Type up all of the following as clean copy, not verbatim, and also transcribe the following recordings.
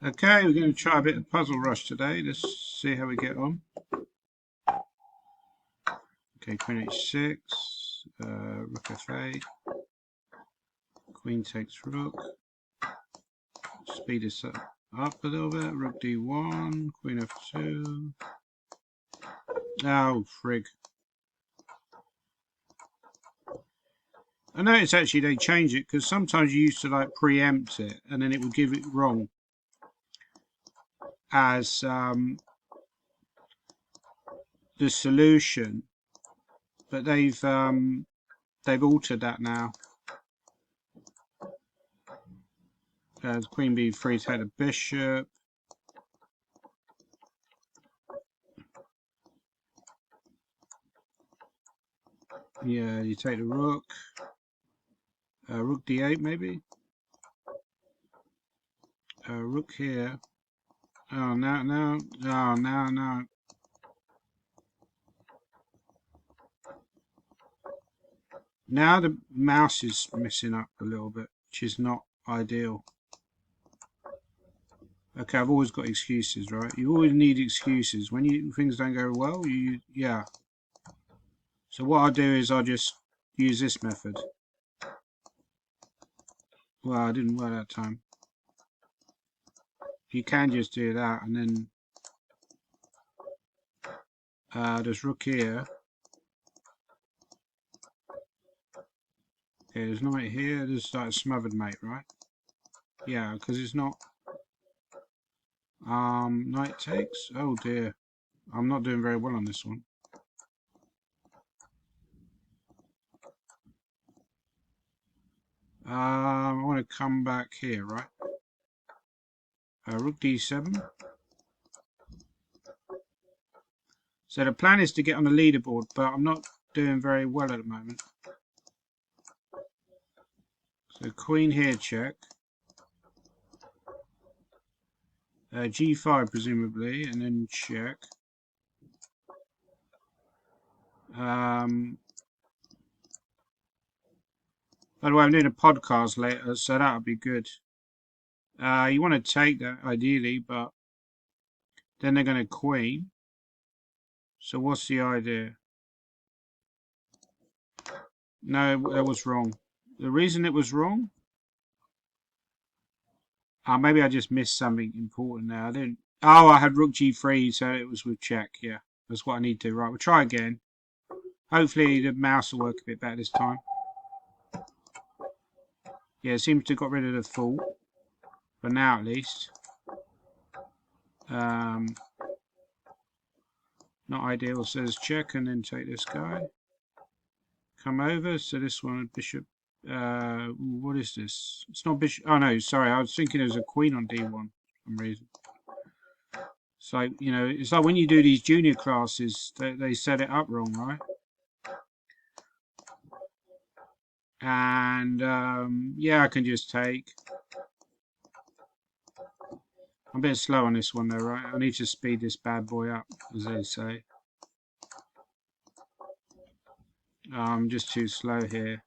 Okay, we're going to try a bit of Puzzle Rush today. Let's see how we get on. Okay, Queen H6, Rook F8, Queen takes Rook, speed this up a little bit, Rook D1, Queen F2. Oh, frig. I noticed actually they changed it because sometimes you used to like preempt it and then it would give it wrong as the solution, but they've altered that now. Queen B3 take the bishop. Yeah, you take the rook. Rook D8 maybe. Rook here. Oh, now. Oh, now. Now the mouse is messing up a little bit, which is not ideal. Okay, I've always got excuses, right? You always need excuses. When things don't go well, yeah. So what I'll do is I'll just use this method. Well, I didn't work that time. You can just do that, and then there's rook here. Okay, there's knight here. There's like a smothered mate, right? Yeah, because it's not. Knight takes. Oh dear, I'm not doing very well on this one. I want to come back here, right? Rook D7. So the plan is to get on the leaderboard, but I'm not doing very well at the moment. So Queen here, check. G5 presumably, and then check. By the way, I'm doing a podcast later, so that'll be good. You want to take that ideally, but then they're going to queen. So what's the idea? No, that was wrong. The reason it was wrong? Maybe I just missed something important there. I didn't. Oh, I had Rook G3, so it was with check. Yeah, that's what I need to do. Right, we'll try again. Hopefully the mouse will work a bit better this time. Yeah, it seems to have got rid of the fool. For now, at least. Not ideal. Says check and then take this guy. Come over. So this one, bishop. What is this? It's not bishop. Oh no, sorry. I was thinking there was a queen on D1 for some reason. So it's like when you do these junior classes, they set it up wrong, right? And yeah, I can just take. I'm a bit slow on this one though, right? I need to speed this bad boy up, as they say. I'm just too slow here.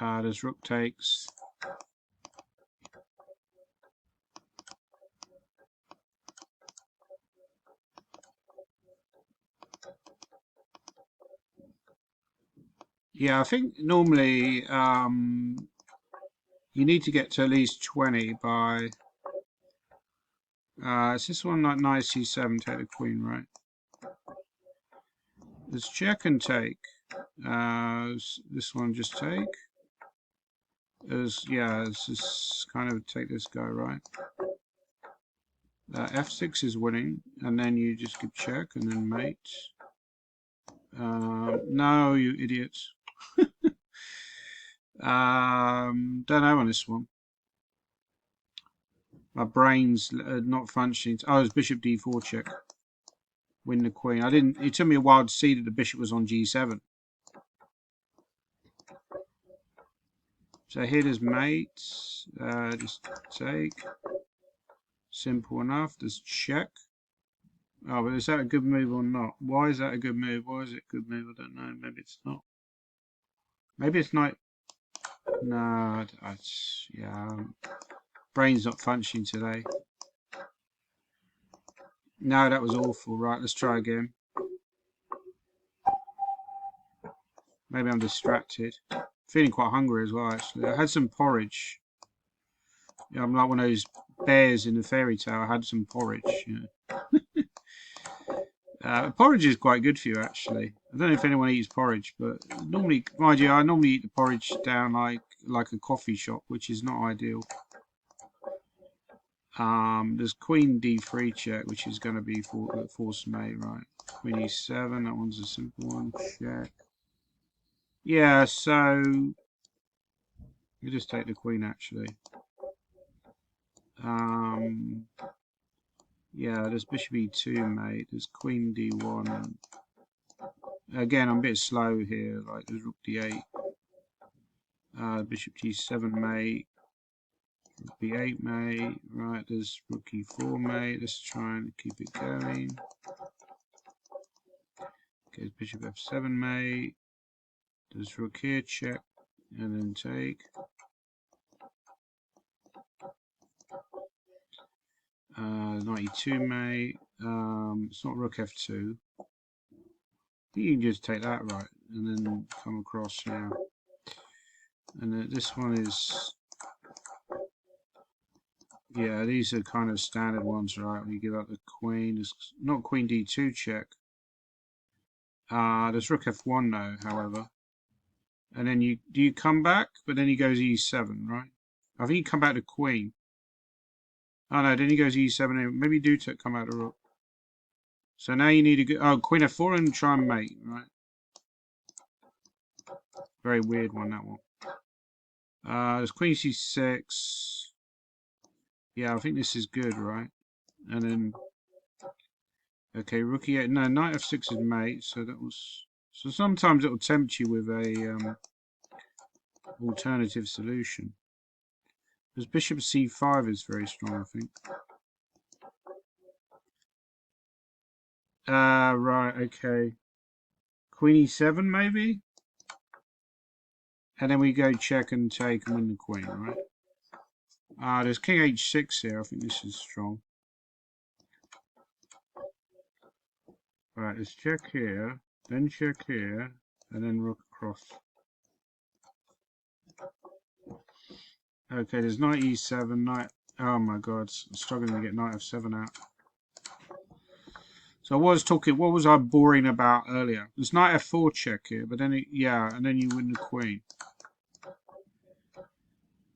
There's rook takes. Yeah, I think normally you need to get to at least 20 by. Is this one like knight c7, take the queen, right? There's check and take. This one just take. Yeah, it's just kind of take this guy, right? F6 is winning, and then you just give check and then mate. No, you idiots. Don't know on this one. My brain's not functioning. Oh, it's bishop d4 check. Win the queen. I didn't. It took me a while to see that the bishop was on g7. So here there's mate. Just take. Simple enough. There's check. Oh, but is that a good move or not? Why is that a good move? Why is it a good move? I don't know. Maybe it's not. Maybe it's not. No, yeah. Brain's not functioning today. No, that was awful. Right, let's try again. Maybe I'm distracted. Feeling quite hungry as well, actually. I had some porridge. Yeah, I'm like one of those bears in the fairy tale. I had some porridge. You know. Porridge is quite good for you, actually. I don't know if anyone eats porridge, but normally, mind you, I normally eat the porridge down like a coffee shop, which is not ideal. There's Queen D3 check, which is going to be force mate, right? Queen E7, that one's a simple one. Check. Yeah, so you just take the queen actually. Yeah, there's bishop E2, mate. There's Queen D1. Again, I'm a bit slow here. Like there's Rook D8. Bishop G7, mate. Rook B8, mate. Right, there's Rook E4, mate. Let's try and keep it going. Okay, Bishop F7, mate. There's Rook here, check, and then take. Knight E2, mate. It's not Rook F2. I think you can just take that, right, and then come across now. And then this one is, yeah, these are kind of standard ones, right? When you give up the queen, it's not Queen D2 check. There's Rook F1 though, however. And then you come back, but then he goes E7, right? I think you come back to Queen. Oh no, then he goes E7. Maybe you do come out to Rook. So now you need to go. Oh, Queen F4 and try and mate, right? Very weird one, that one. There's Queen C6. Yeah, I think this is good, right? And then, okay, Rook E8. No, Knight F6 is mate. So that was. So sometimes it will tempt you with a alternative solution. Because Bishop C5 is very strong, I think. Right, okay. Queen E7 maybe? And then we go check and take and win the queen, right? There's King H6 here. I think this is strong. Right, let's check here, then check here, and then rook across. Okay, there's Knight E7, Knight. Oh my god, I'm struggling to get Knight F7 out. So I was talking, what was I boring about earlier? There's Knight F4 check here, but then, yeah, and then you win the queen.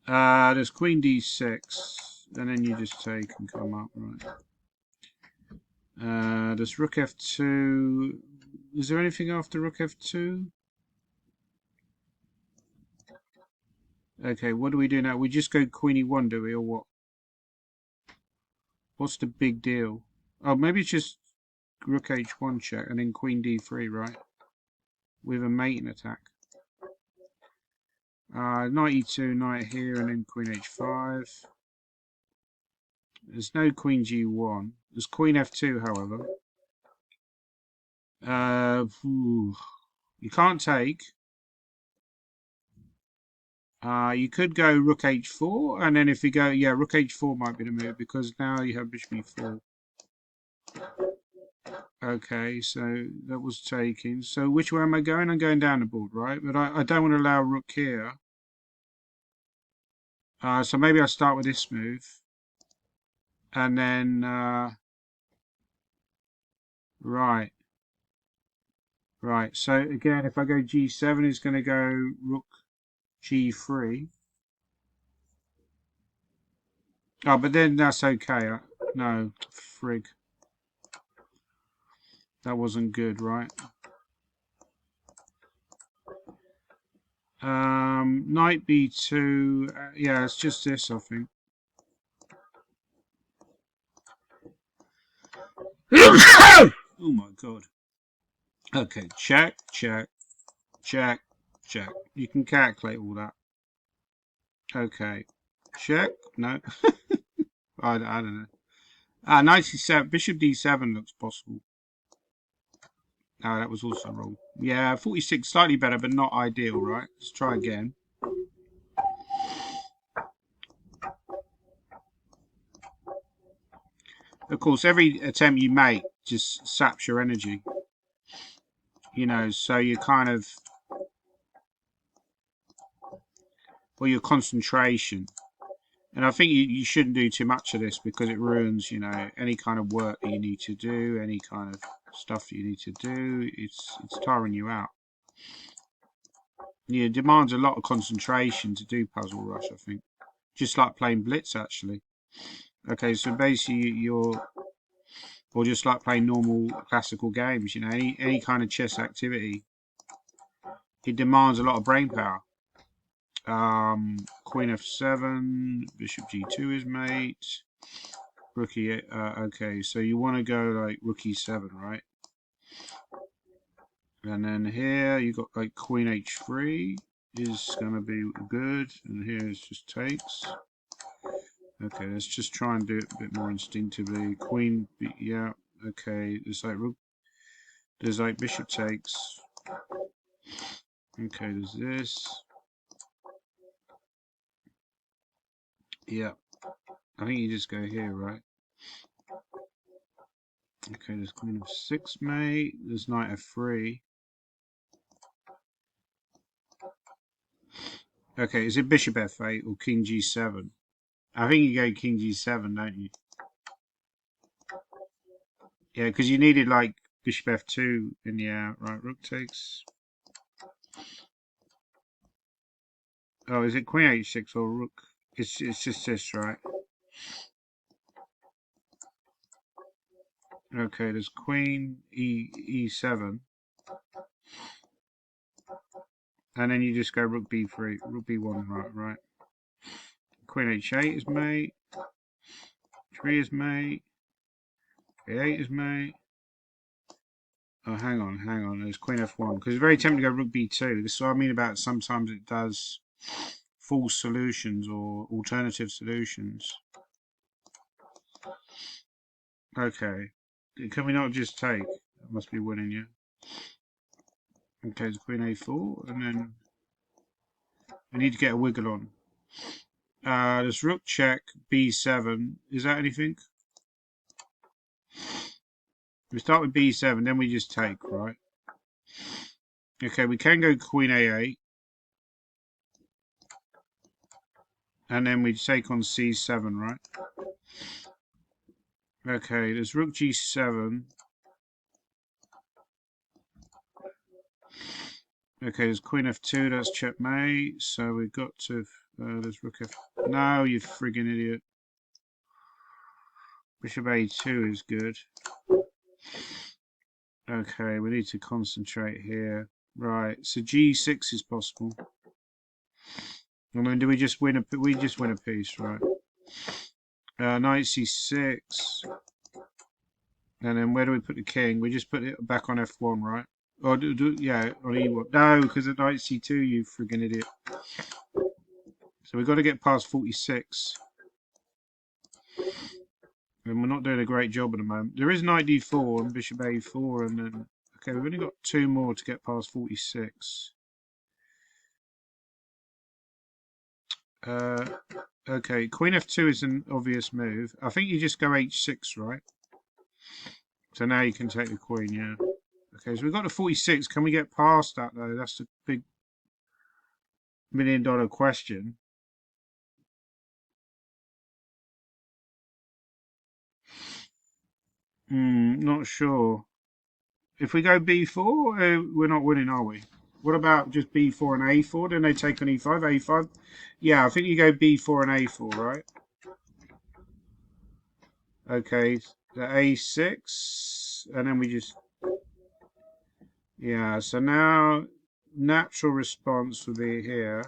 There's Queen D6, and then you just take and come up, right? There's Rook F2. Is there anything after Rook F2? Okay, what do we do now? We just go Queen E1, do we, or what? What's the big deal? Oh, maybe it's just Rook H1 check and then Queen D3, right? With a mating attack. Knight E2, knight here, and then Queen H5. There's no Queen G1. There's Queen F2, however. You can't take. You could go Rook H4, and then if you go, yeah, Rook H4 might be the move because now you have Bishop E4. Okay, so that was taken. So which way am I going? I'm going down the board, right? But I don't want to allow Rook here. So maybe I'll start with this move. And then, right. Right, so again, if I go G7, it's going to go Rook G3. Oh, but then that's okay. No, frig. That wasn't good, right? Knight B2. Yeah, it's just this, I think. Oh my god. Okay, check, check, check, check. You can calculate all that. Okay, check. No, I don't know. 97. Bishop D7 looks possible. No, that was also wrong. Yeah, 46 slightly better, but not ideal, right? Let's try again. Of course, every attempt you make just saps your energy. You know, so you kind of, or your concentration. And I think you shouldn't do too much of this because it ruins, you know, any kind of work that you need to do, any kind of stuff that you need to do. It's tiring you out. Yeah, it demands a lot of concentration to do Puzzle Rush, I think. Just like playing Blitz, actually. Okay, so basically you're, or just like playing normal classical games, you know, any kind of chess activity, it demands a lot of brain power. Queen f7, bishop g2 is mate, rook e8. Okay, so you want to go like rook e7, right? And then here you got like queen h3 is going to be good, and here it just takes. Okay, let's just try and do it a bit more instinctively. Queen, yeah. Okay, there's like bishop takes. Okay, there's this. Yeah, I think you just go here, right? Okay, there's queen f6, mate. There's knight f3. Okay, is it bishop f8 or king g7? I think you go king g7, don't you? Yeah, because you needed like bishop f2 in the right. Rook takes. Oh, is it queen h6 or rook? It's just this, right? Okay, there's queen e7, and then you just go rook b3, rook b1, right. Queen h8 is mate. 3 is mate. a8 is mate. Oh, hang on. There's queen f1 because it's very tempting to go rook b2. This is what I mean about sometimes it does false solutions or alternative solutions. Okay, can we not just take? That must be winning, yeah. Okay, there's queen a4, and then we need to get a wiggle on. There's rook check b7. Is that anything? We start with b7, then we just take, right? Okay, we can go queen a8. And then we take on c7, right? Okay, there's rook g7. Okay, there's queen f2, that's checkmate. So we've got to, there's rook f... No, you friggin' idiot. Bishop a2 is good. Okay, we need to concentrate here. Right, so g6 is possible. And then do we just win a piece, right? Knight c6. And then where do we put the king? We just put it back on f1, right? Or yeah, on e1. No, because at knight c2, you friggin' idiot. So we've got to get past 46. And we're not doing a great job at the moment. There is knight d4 and bishop a4, and then... Okay, we've only got 2 more to get past 46. Okay, queen f2 is an obvious move. I think you just go h6, right? So now you can take the queen, yeah. Okay, so we've got to 46. Can we get past that, though? That's the big $1 million question. Not sure. If we go b4, we're not winning, are we? What about just b4 and a4? Then they take on e5, a5. Yeah, I think you go b4 and a4, right? Okay, the a6, and then we just... Yeah, so now natural response would be here.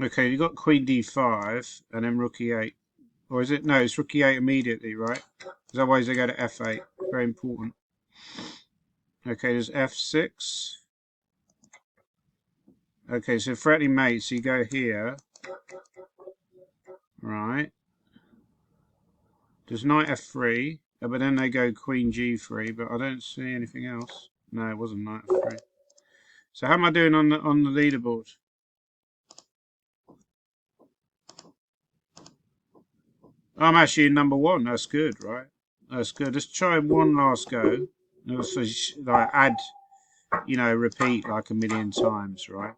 Okay, you got queen d5, and then rook e8. Or is it? No, it's rook e8 immediately, right? Because otherwise they go to f8. Very important. Okay, there's f6. Okay, so threatening mate, so you go here. Right. There's knight f3, but then they go queen g3, but I don't see anything else. No, it wasn't knight f3. So how am I doing on the leaderboard? I'm actually in number one. That's good, right? That's good. Let's try one last go. Also, like add, repeat like a million times, right?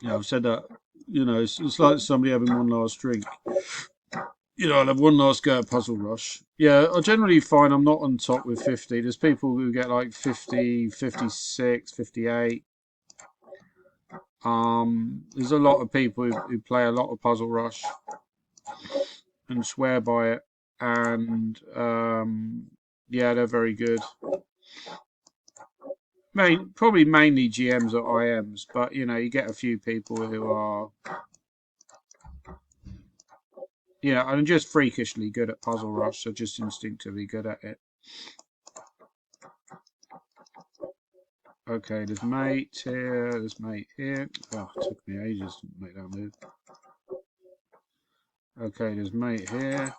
Yeah, I've said that. It's like somebody having one last drink. I'll have one last go at Puzzle Rush. Yeah, I generally find I'm not on top with 50. There's people who get like 50, 56, 58. There's a lot of people who play a lot of Puzzle Rush and swear by it. And yeah, they're very good. Probably mainly GMs or IMs, but you get a few people who are, and just freakishly good at Puzzle Rush, so just instinctively good at it. Okay, there's mate here, there's mate here. Oh, it took me ages to make that move. Okay, there's mate here.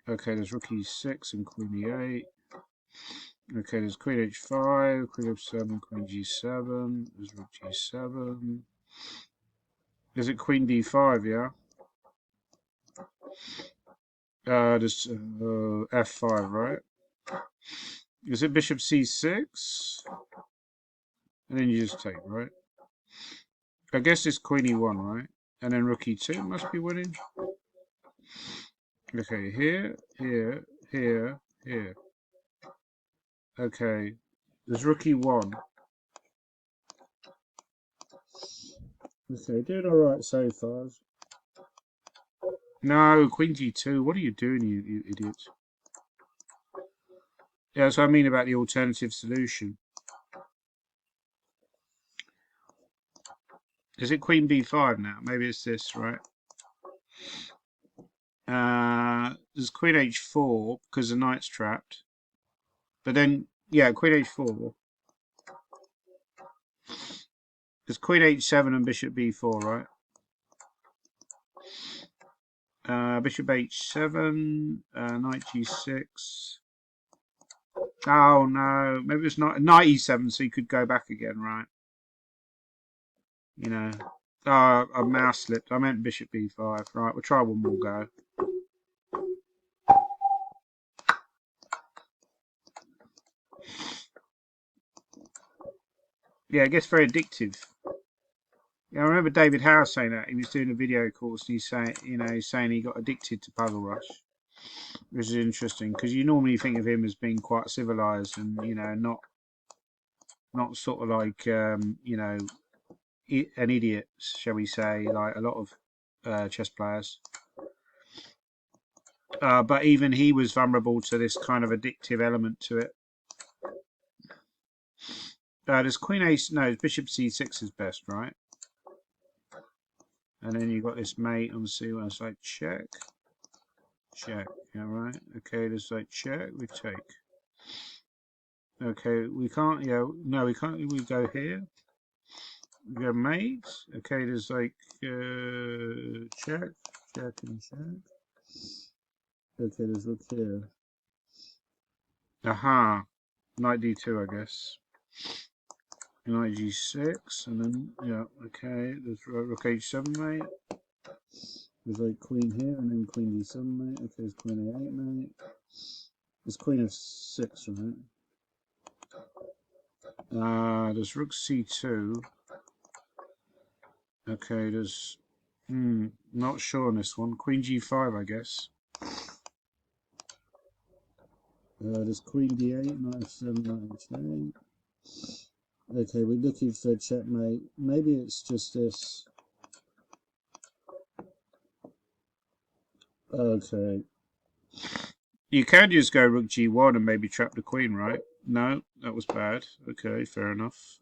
Okay, there's rook e6 and queen e8. Okay, there's queen h5, queen f7, queen g7. There's rook g7. Is it queen d5, yeah? There's f5, right? Is it bishop c6? And then you just take, right? I guess it's queen e1, right? And then rook e2 must be winning. Okay, here, here, here, here. Okay, there's rook e1. Okay, doing alright so far. No, queen g2. What are you doing, you idiots? Yeah, that's what I mean about the alternative solution. Is it queen b5 now? Maybe it's this, right? There's queen h4 because the knight's trapped. But then, yeah, queen h4. There's queen h7 and bishop b4, right? Bishop h7, knight g6. Oh no, maybe it's not knight e7, so you could go back again, right? Oh, a mouse slipped. I meant bishop b5. Right, we'll try one more go. Yeah, it gets very addictive. Yeah, I remember David Howe saying that. He was doing a video course and he's saying he got addicted to Puzzle Rush, which is interesting because you normally think of him as being quite civilized and not sort of like an idiot, shall we say, like a lot of chess players. But even he was vulnerable to this kind of addictive element to it. There's queen ace. No, bishop c6 is best, right? And then you've got this mate on c1. It's like check, check. Yeah, right. Okay, there's like check. We take. Okay, we can't. Yeah, no, we can't. We go here. We go mate. Okay, there's like check, check, and check. Okay, there's look here. Aha, knight d2, I guess. Knight g6, and then yeah. Okay, there's rook h7, mate. There's like queen here, and then queen d7, mate. Okay, there's queen a8, mate. There's queen f6, right? There's rook c2. Okay, there's not sure on this one. Queen g5, I guess. There's queen d8, knight f7, knight h8. Okay, we're looking for checkmate. Maybe it's just this. Okay. You can just go rook g1 and maybe trap the queen, right? No, that was bad. Okay, fair enough.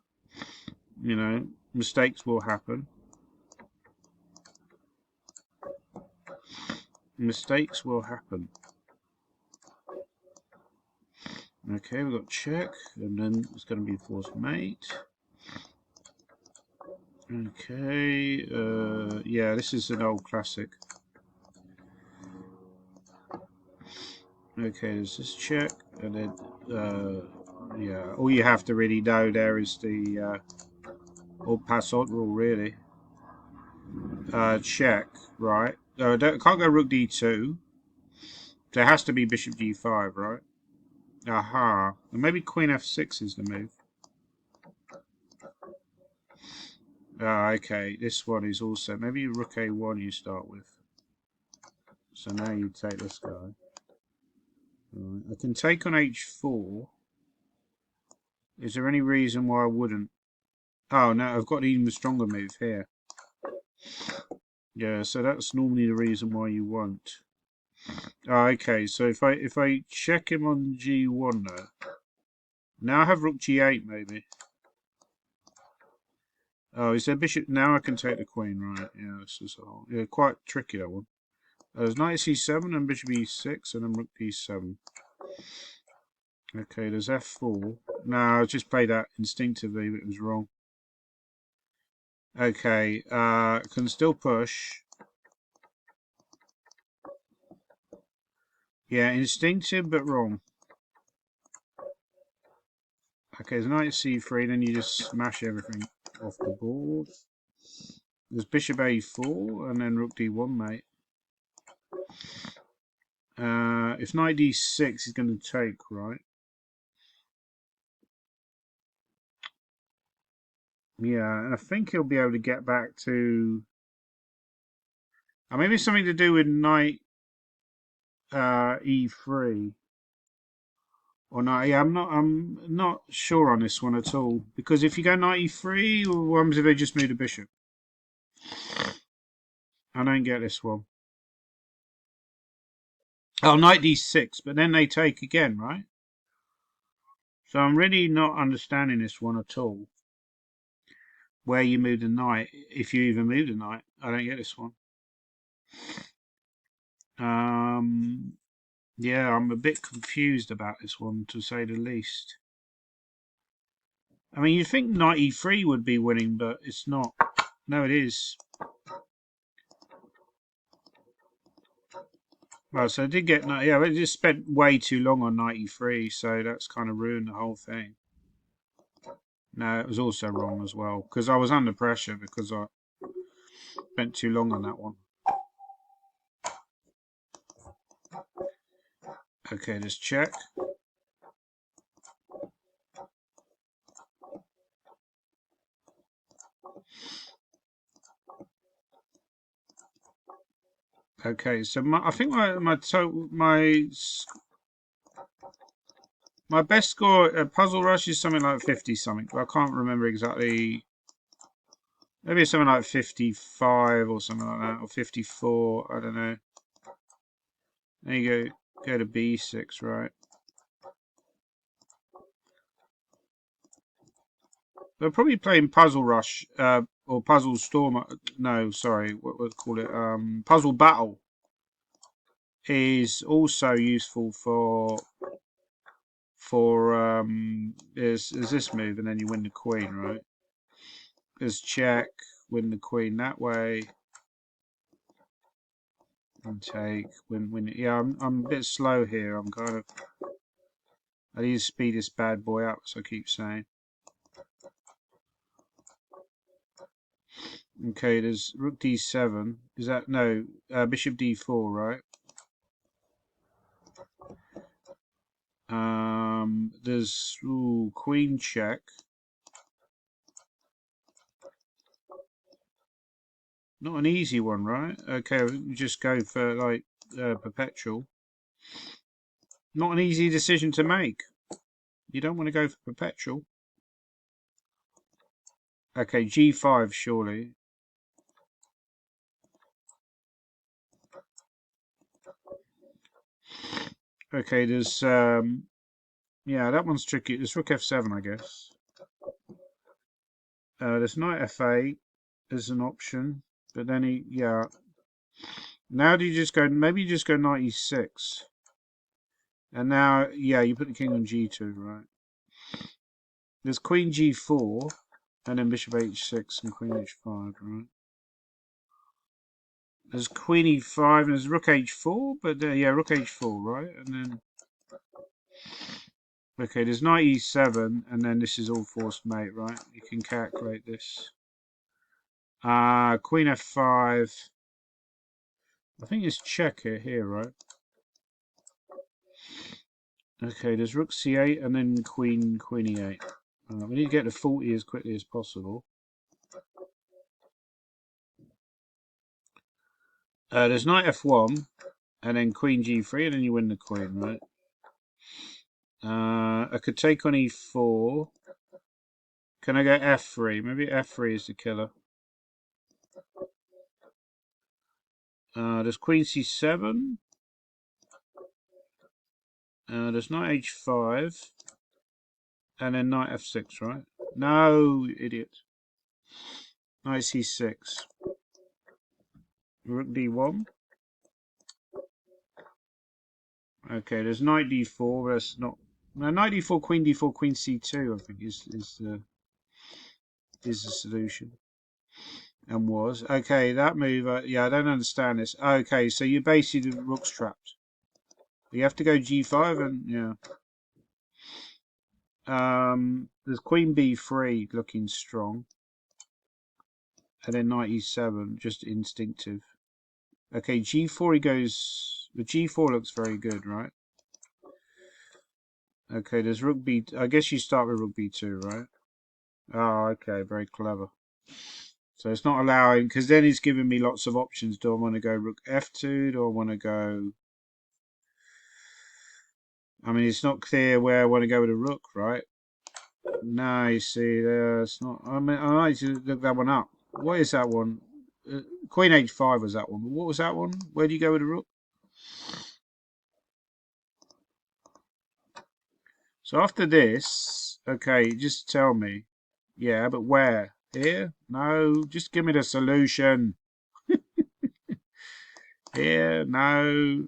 Mistakes will happen. Mistakes will happen. Okay, we've got check, and then it's going to be forced mate. Okay, yeah, this is an old classic. Okay, there's this check, and then, yeah, all you have to really know there is the all passant rule, really. check, right? I can't go rook d2. There has to be bishop g5, right? Aha. And maybe queen f6 is the move. Okay, this one is also... Maybe rook a1 you start with. So now you take this guy. Right. I can take on h4. Is there any reason why I wouldn't? Oh, no, I've got an even stronger move here. Yeah, so that's normally the reason why you won't. Okay, so if I check him on g1 though. Now I have rook g8 maybe. Oh, is there bishop? Now I can take the queen, right? Yeah, this is quite tricky, that one. There's knight c7 and bishop e6 and then rook d7. Okay, there's f4. No, I just played that instinctively, but it was wrong. Okay, can still push. Yeah, instinctive but wrong. Okay, there's knight c3, then you just smash everything off the board. There's bishop a4 and then rook d1, mate. If knight d6 is going to take, right? Yeah, and I think he'll be able to get back to... maybe it's something to do with knight e3. Or not? Yeah, I'm not sure on this one at all. Because if you go knight e3, what happens if they just move the bishop? I don't get this one. Oh, knight d6, but then they take again, right? So I'm really not understanding this one at all. Where you move the knight, if you even move the knight. I don't get this one. Yeah, I'm a bit confused about this one, to say the least. I mean, you'd think knight e3 would be winning, but it's not. No, it is. Well, so I did get knight. Yeah, I just spent way too long on knight e3, so that's kind of ruined the whole thing. No, it was also wrong as well, because I was under pressure because I spent too long on that one. Okay, just check. Okay, so I think my best score at Puzzle Rush is something like 50 something. I can't remember exactly. Maybe it's something like 55 or something like that, or 54. I don't know. There you go. Go to B6, right? They're probably playing Puzzle Rush or Puzzle Storm. No, sorry, what would call it? Puzzle Battle is also useful for there's this move and then you win the queen, right? There's check, win the queen that way, and take, win. Yeah, I'm a bit slow here. I need to speed this bad boy up, as I keep saying. Okay, there's rook d7. Is that no? Bishop d4, right? There's queen check. Not an easy one, right? Okay, we just go for like perpetual. Not an easy decision to make. You don't want to go for perpetual. Okay, g5 surely. Okay, there's yeah, that one's tricky. There's rook f7, I guess. There's knight f8 as an option, but then yeah. Now do you just go? Maybe you just go knight e6, and now yeah, you put the king on g2, right? There's queen g4, and then bishop h6 and queen h5, right? There's queen e5 and there's rook h4, but yeah, rook h4, right? And then okay, there's knight e7, and then this is all forced mate, right? You can calculate this. Queen f5. I think it's check here, right? Okay, there's rook c8 and then queen e8. We need to get to 40 as quickly as possible. There's knight f1 and then queen g3 and then you win the queen, right? I could take on e4. Can I go f3? Maybe f3 is the killer. There's queen c7. There's knight h5. And then knight f6, right? No, idiot. Knight c6. Rook d1. Okay, there's knight d4. That's not. No, knight d4, queen c2. I think is the solution. And was okay. That move. Yeah, I don't understand this. Okay, so you basically the rook's trapped. You have to go g5 and yeah. There's queen b3 looking strong, and then knight e7, just instinctive. Okay, g4 he goes. The g4 looks very good, right? Okay, there's rook b. I guess you start with rook b2, right? Oh, okay, very clever. So it's not allowing, because then it's giving me lots of options. Do I want to go rook f2? Do I want to go... I mean, it's not clear where I want to go with a rook, right? No, you see, it's not... I mean, I need to look that one up. What is that one? Queen h5 was that one. What was that one? Where do you go with a rook? So after this, okay, just tell me. Yeah, but where? Here? No, just give me the solution. Here? No.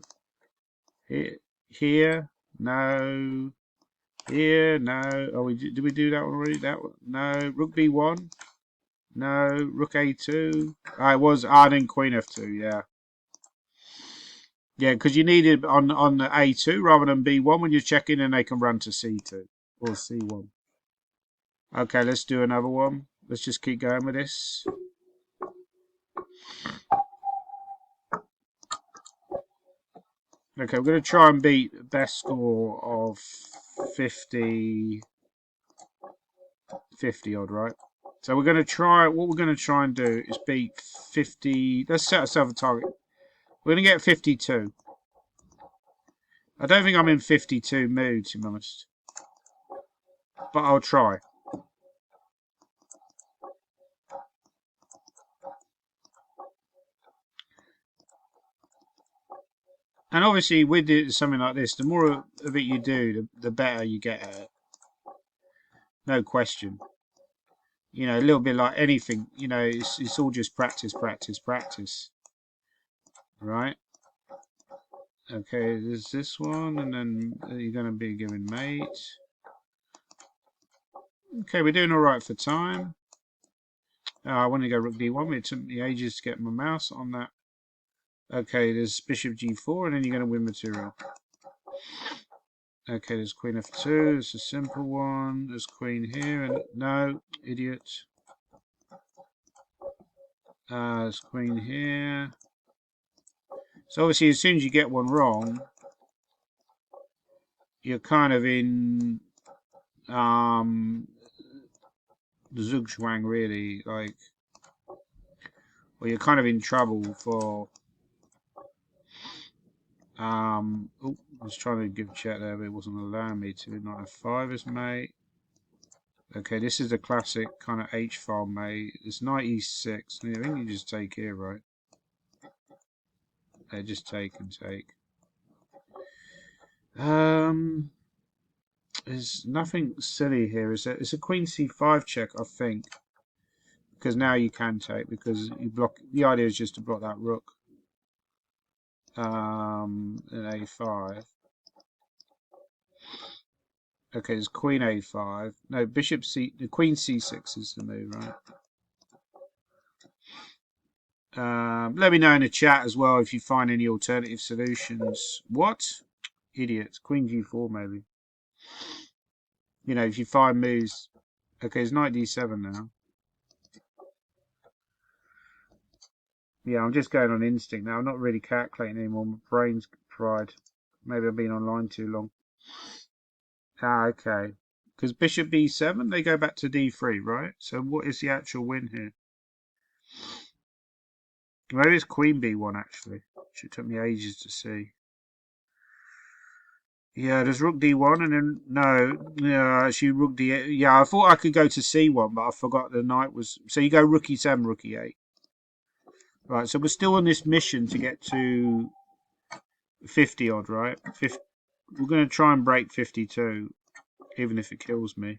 Here? No. Here? No. Oh, did we do that one already? That one? No. Rook b1? No. Rook a2? It was then queen f2, yeah. Yeah, because you need it on the a2 rather than b1 when you're checking, and they can run to c2 or c1. Okay, let's do another one. Let's just keep going with this. Okay, we're going to try and beat the best score of 50 odd, right? So we're going to try, what we're going to try and do is beat 50. Let's set ourselves a target. We're going to get 52. I don't think I'm in 52 mood, to be honest. But I'll try. And obviously, with something like this, the more of it you do, the better you get at it. No question. You know, a little bit like anything. You know, it's all just practice, practice, practice. Right? Okay, there's this one, and then you're going to be giving mate. Okay, we're doing all right for time. I want to go rook d1. It took me ages to get my mouse on that. Okay, there's bishop g4, and then you're going to win material. Okay, there's queen f2. It's a simple one. There's queen here, and no, idiot. There's queen here. So obviously, as soon as you get one wrong, you're kind of in the zugzwang, really, like, well, you're kind of in trouble for. I was trying to give chat there, but it wasn't allowing me to. Knight f5 is mate. Okay, this is the classic kind of h-file mate. It's knight e6. I think you just take here, right? Yeah, just take and take. There's nothing silly here, is there? It's a queen c5 check, I think. Because now you can take, because you block. The idea is just to block that rook. And a5. Okay, there's queen a5. No, bishop c. The queen c6 is the move, right? Let me know in the chat as well if you find any alternative solutions. What? Idiots. Queen g4 maybe. You know, if you find moves. Okay, it's knight d7 now. Yeah, I'm just going on instinct now. I'm not really calculating anymore. My brain's fried. Maybe I've been online too long. Ah, okay. Because bishop b7, they go back to d3, right? So what is the actual win here? Maybe it's queen b1, actually. It took me ages to see. Yeah, there's rook d1 and then no, yeah, actually rook d. Yeah, I thought I could go to c1, but I forgot the knight was. So you go rook e7, rook e8. Right, so we're still on this mission to get to 50 odd, right? 50, we're going to try and break 52, even if it kills me.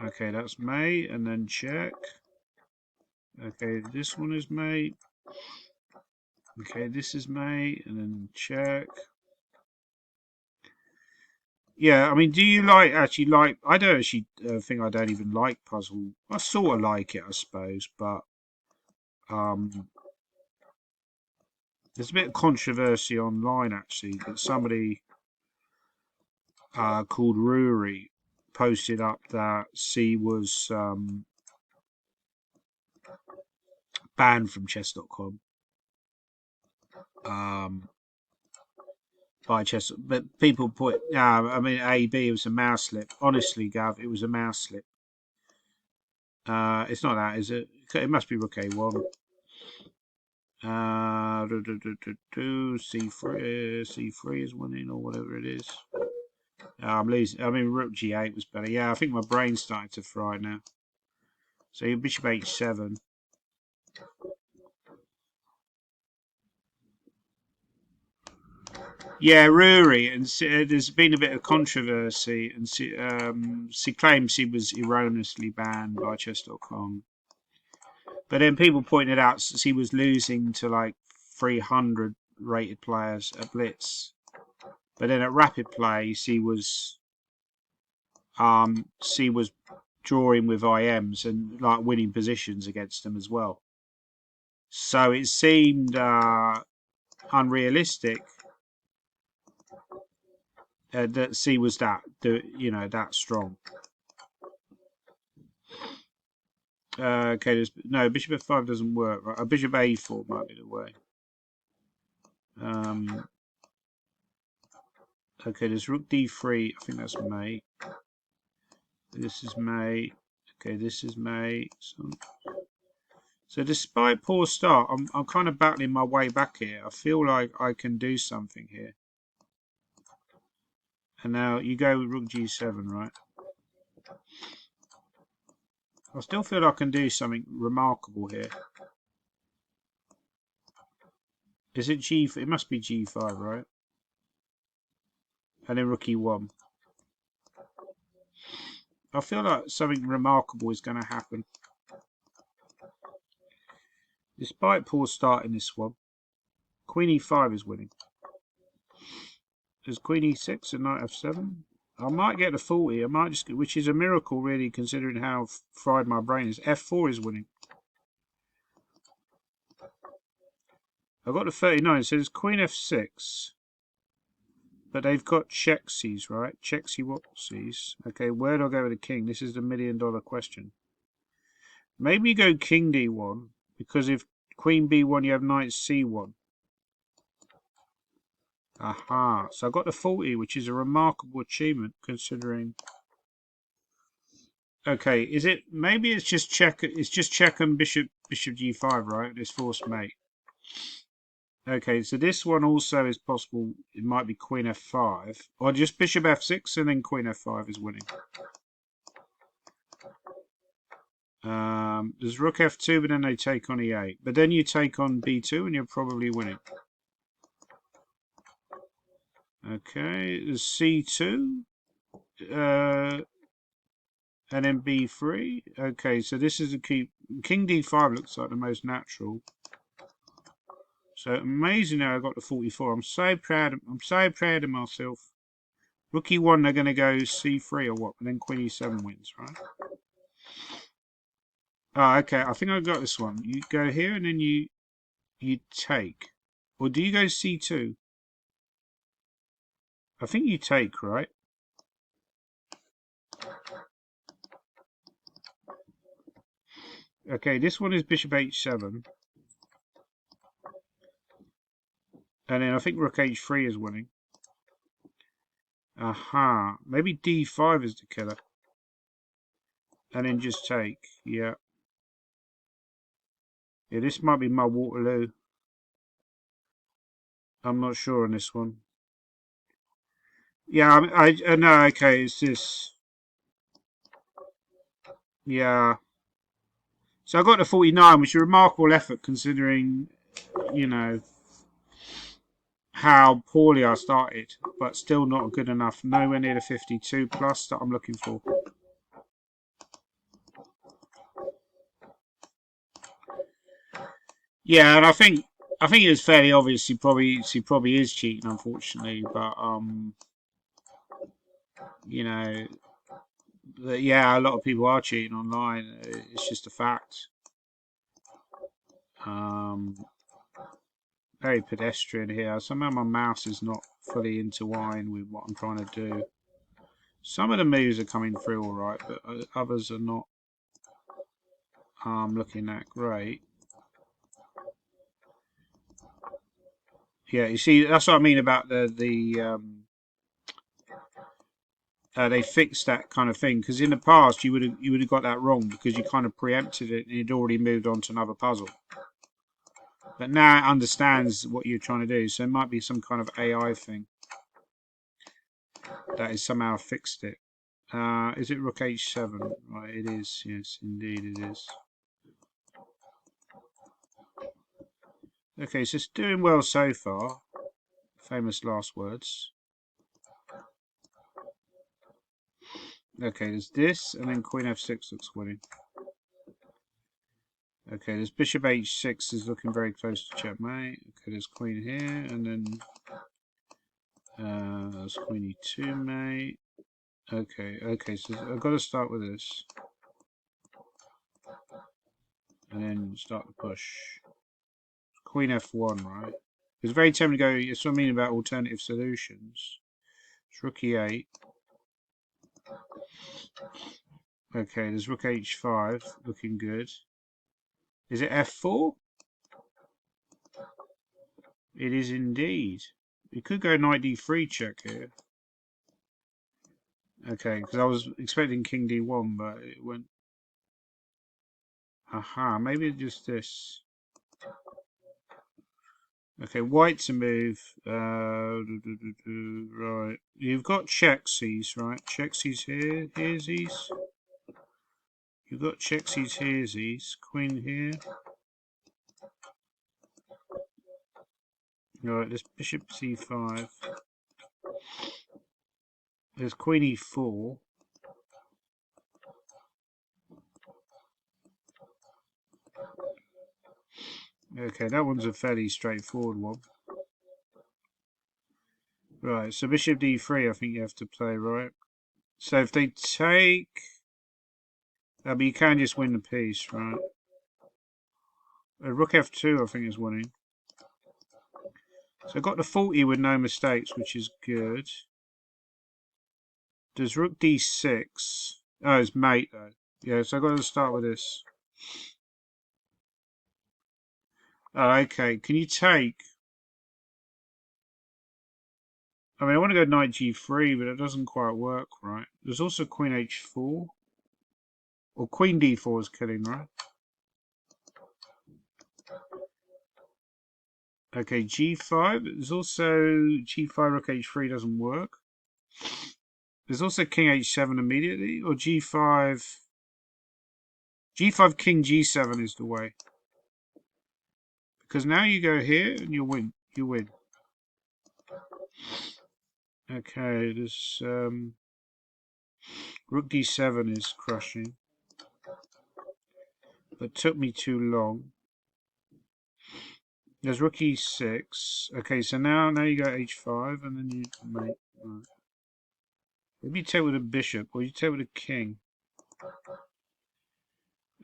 Okay, that's mate, and then check. Okay, this one is mate. Okay, this is mate, and then check. Yeah, I mean, do you actually like? I don't actually think I don't even like puzzle. I sort of like it, I suppose, but um, there's a bit of controversy online actually that somebody called Ruri posted up that C was banned from Chess.com by Chess, but people put, I mean, AB, it was a mouse slip. Honestly, Gav, it was a mouse slip. It's not that, is it? It must be Rook A1. C3 is winning or whatever it is. I'm losing. I mean, Rook G8 was better. Yeah, I think my brain's starting to fry now. So Bishop H7. Yeah, Ruri, and there's been a bit of controversy, and she claims she was erroneously banned by Chess.com. But then people pointed out she was losing to like 300 rated players at Blitz. But then at Rapid Play, she was drawing with IMs and like winning positions against them as well. So it seemed unrealistic that C was that strong. Okay, no, bishop f5 doesn't work. Right? Bishop a4 might be the way. Okay, there's rook d3. I think that's mate. This is mate. Okay, this is mate. So despite poor start, I'm kind of battling my way back here. I feel like I can do something here. And now you go with rook g7, right? I still feel I can do something remarkable here. Is it g? It must be g5, right? And then rook e1. I feel like something remarkable is going to happen. Despite poor start in this one, queen e5 is winning. There's queen e6 and knight f7. I might get the 40. I might just, which is a miracle really, considering how fried my brain is. f4 is winning. I got the 39. So there's queen f6. But they've got check-sees, right? Check-see what-sees. Okay, where do I go with the king? This is the million-dollar question. Maybe you go king d1, because if queen b1, you have knight c1. Aha, so I got the 40, which is a remarkable achievement, considering... Okay, is it... Maybe it's just check and bishop g5, right? This forced mate. Okay, so this one also is possible. It might be queen f5. Or just bishop f6 and then queen f5 is winning. There's rook f2, but then they take on e8. But then you take on b2 and you're probably winning. Okay, there's c2. And then b3. Okay, so this is a key. King d5 looks like the most natural. So amazing how I got the 44. I'm so proud of myself. Rook e1, they're going to go c3 or what? And then queen e7 wins, right? Oh, okay. I think I got this one. You go here and then you take. Or do you go c2? I think you take, right? Okay, this one is bishop h7. And then I think rook h3 is winning. Aha. Maybe d5 is the killer. And then just take. Yeah. Yeah, this might be my Waterloo. I'm not sure on this one. Yeah, I no, okay, it's this. Yeah. So I got to 49, which is a remarkable effort considering, you know, how poorly I started, but still not good enough. Nowhere near the 52 plus that I'm looking for. Yeah, and I think it was fairly obvious he probably is cheating, unfortunately. But you know, yeah, a lot of people are cheating online. It's just a fact. Um, Very pedestrian here. Somehow my mouse is not fully intertwined with what I'm trying to do. Some of the moves are coming through all right, but others are not looking that great. Yeah, you see, that's what I mean about they fixed that kind of thing, because in the past you would have got that wrong because you kind of preempted it and you'd already moved on to another puzzle. But now it understands what you're trying to do, so it might be some kind of AI thing that has somehow fixed it. Is it rook h7? Right, it is. Yes, indeed it is. Okay, so it's doing well so far. Famous last words. Okay, there's this, and then queen f6 looks winning. Okay, there's bishop h6 is looking very close to checkmate. Okay, there's queen here, and then there's queen e2 mate. Okay, so I've got to start with this. And then start the push. Queen f1, right? It's very tempting to go, it's what I mean about alternative solutions. It's rook e8. Okay, there's rook h5, looking good. Is it f4? It is indeed. You could go knight d3 check here. Okay, because I was expecting king d1, but it went... Aha, maybe just this. Okay, white to move. Right. You've got checksies, right? Checksies here. Here's these. You've got checksies, here's these. Queen here. Right, there's bishop c5. There's queen e4. Okay, that one's a fairly straightforward one. Right, so bishop d3 I think you have to play, right? So if they take... but you can just win the piece, right? Rook f2 I think is winning. So I got the 40 with no mistakes, which is good. Does rook d6... Oh, it's mate though. Yeah, so I've got to start with this. Oh, okay. Can you take... I mean, I want to go knight g3, but it doesn't quite work, right? There's also queen h4. Or queen d4 is killing, right? Okay, g5. There's also g5, rook h3 doesn't work. There's also king h7 immediately, or g5... g5, king g7 is the way. Because now you go here and you win. You win. Okay, this rook d7 is crushing. But took me too long. There's rook e6. Okay, so now you go h5 and then you mate. Right. Maybe you take with a bishop or you take with a king.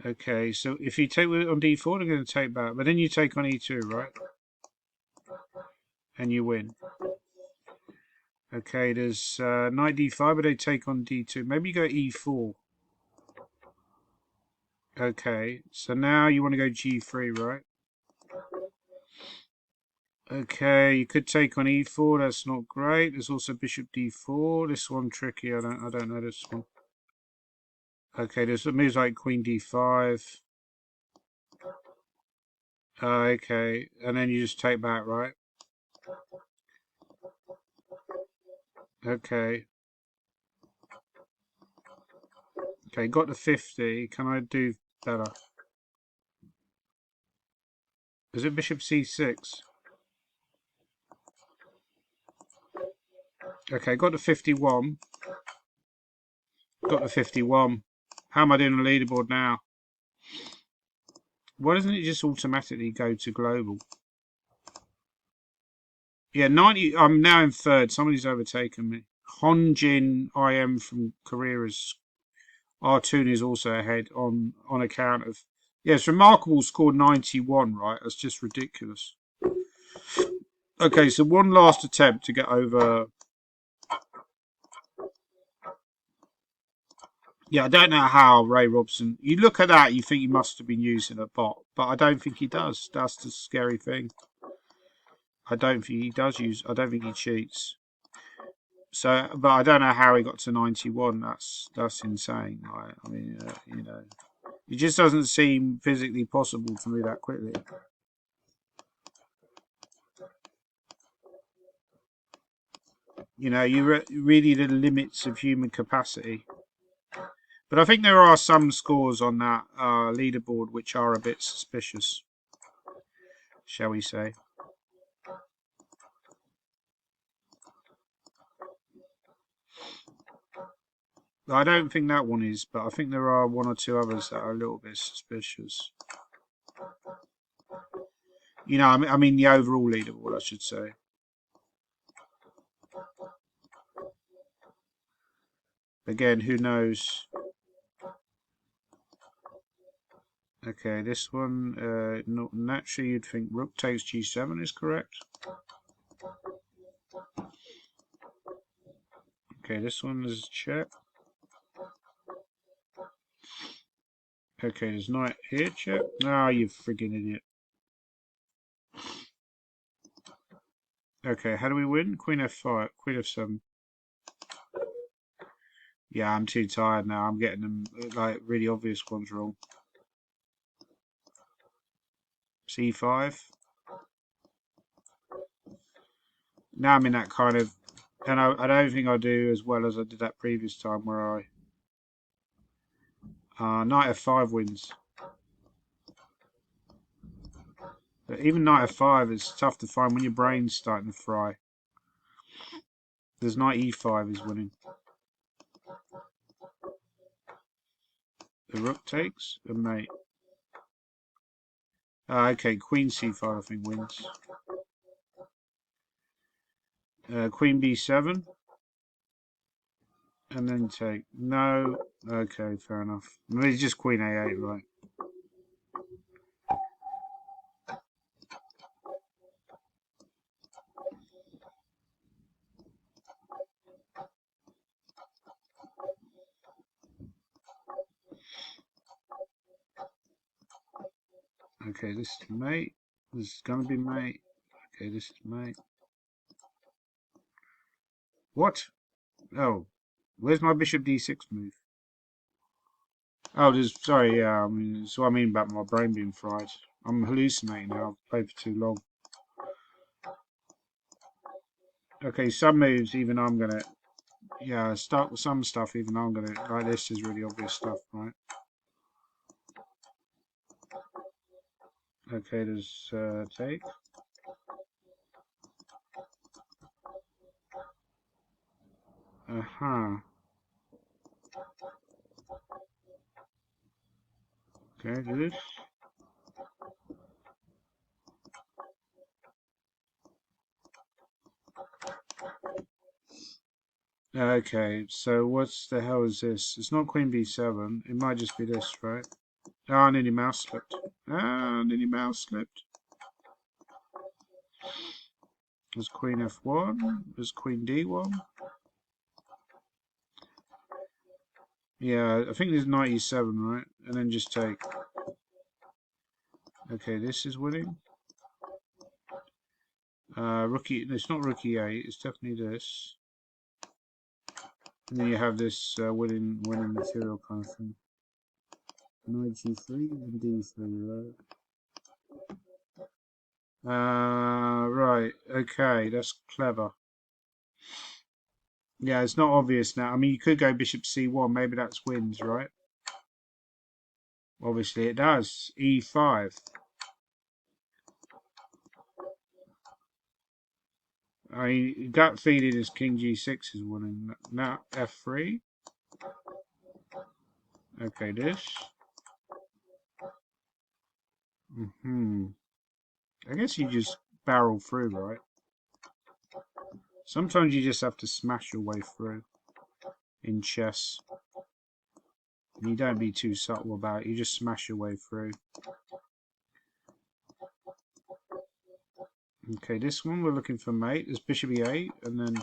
Okay, so if you take with on d4, they're going to take back. But then you take on e2, right? And you win. Okay, there's knight d5, but they take on d2. Maybe you go e4. Okay, so now you want to go g3, right? Okay, you could take on e4. That's not great. There's also bishop d4. This one tricky. I don't know this one. Okay, there's moves like queen d5. Okay, and then you just take back, right? Okay. Okay, got to 50. Can I do better? Is it bishop c6? Okay, got to 51. Got to 51. How am I doing on the leaderboard now? Why doesn't it just automatically go to global? Yeah, 90. I'm now in third. Somebody's overtaken me. Honjin IM from Korea is Artun is also ahead on account of. Yeah, it's remarkable. Scored 91. Right, that's just ridiculous. Okay, so one last attempt to get over. Yeah, I don't know how Ray Robson. You look at that, you think he must have been using a bot, but I don't think he does. That's the scary thing. I don't think he does use. I don't think he cheats. So, but I don't know how he got to 91. That's insane. I mean, it just doesn't seem physically possible to move that quickly. You really the limits of human capacity. But I think there are some scores on that leaderboard which are a bit suspicious, shall we say. I don't think that one is, but I think there are one or two others that are a little bit suspicious. I mean the overall leaderboard, I should say. Again, who knows? Okay, this one, naturally you'd think rook takes g7 is correct. Okay, this one is check. Okay, there's knight here, check. Ah, you friggin' idiot. Okay, how do we win? Queen f5, queen f7. Yeah, I'm too tired now. I'm getting them, like, really obvious ones wrong. c5. Now I'm in that kind of... And I don't think I do as well as I did that previous time where knight f5 wins. But even knight f5 is tough to find when your brain's starting to fry. There's knight e5 is winning. The rook takes a mate. Okay, queen c5 I think wins. Queen b7. And then take. No. Okay, fair enough. It's just queen a8, right? Okay, this is mate. This is gonna be mate. Okay, this is mate. What? Oh, where's my bishop d6 move? Oh, sorry, yeah, I mean, that's what I mean about my brain being fried. I'm hallucinating now. I've played for too long. Okay, some moves, even I'm gonna, yeah, start with some stuff, even I'm gonna, like this is really obvious stuff, right? Okay, there's take. Uh-huh. Okay, do this. Okay, so what's the hell is this? It's not queen b7. It might just be this, right? Ah, nearly mouse slipped. Ah, nearly mouse slipped. There's queen f1. There's queen d1. Yeah, I think there's 97, right? And then just take. Okay, this is winning. Rookie. It's not rookie 8. It's definitely this. And then you have this winning material kind of thing. Knight g3 and d3, right? Right. Okay, that's clever. Yeah, it's not obvious now. I mean, you could go bishop c1. Maybe that's wins, right? Obviously, it does. e5. I mean, gut feeling is king g6 is winning. Now f3. Okay, this. I guess you just barrel through, right? Sometimes you just have to smash your way through in chess. And you don't be too subtle about it. You just smash your way through. Okay, this one we're looking for mate. There's bishop e8, and then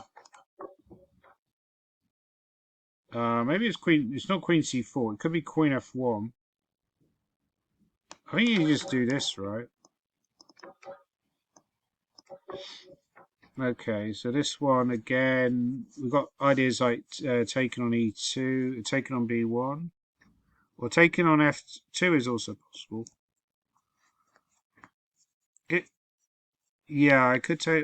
maybe it's queen. It's not queen c4. It could be queen f1. I think you just do this, right? Okay, so this one again, we've got ideas like taking on e2, taking on b1, or taking on f2 is also possible. It, yeah, I could take